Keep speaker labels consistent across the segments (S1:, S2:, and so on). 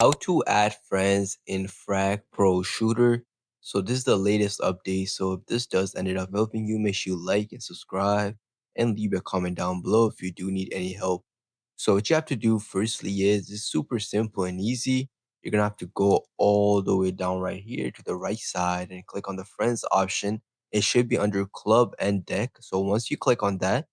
S1: How to add friends in Frag Pro Shooter. So this is the latest update. So if this does ended up helping you, make sure you like and subscribe and leave a comment down below if you do need any help. So what you have to do firstly is it's super simple and easy. You're gonna have to go all the way down right here to the right side and click on the friends option. It should be under club and deck. So once you click on that,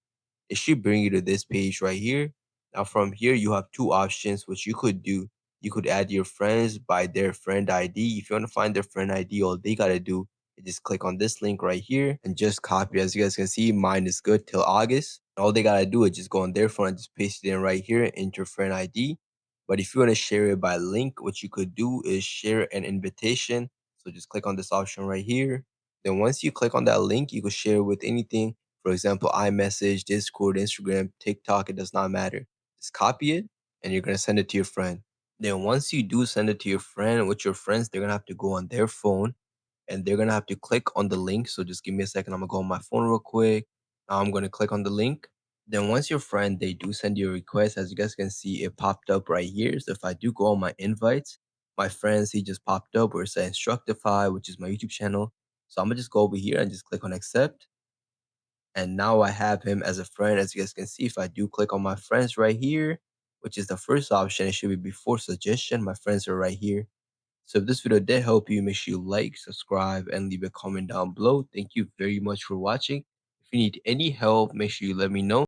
S1: it should bring you to this page right here. Now from here, you have two options which you could do. You could add your friends by their friend ID. If you want to find their friend ID, all they gotta do is just click on this link right here and just copy. As you guys can see, mine is good till August. All they gotta do is just go on their phone and just paste it in right here and enter friend ID. But if you want to share it by link, what you could do is share an invitation. So just click on this option right here. Then once you click on that link, you could share it with anything, for example, iMessage, Discord, Instagram, TikTok, it does not matter. Just copy it and you're going to send it to your friend. Then once you do send it to your friend, with your friends, they're going to have to go on their phone and they're going to have to click on the link. So just give me a second. I'm going to go on my phone real quick. Now I'm going to click on the link. Then once your friend, they do send you a request, as you guys can see, it popped up right here. So if I do go on my invites, my friends, he just popped up where it says Instructify, which is my YouTube channel. So I'm going to just go over here and just click on accept. And now I have him as a friend. As you guys can see, if I do click on my friends right here, which is the first option, it should be before suggestion. My friends are right here. So if this video did help you, make sure you like, subscribe, and leave a comment down below. Thank you very much for watching. If you need any help, make sure you let me know.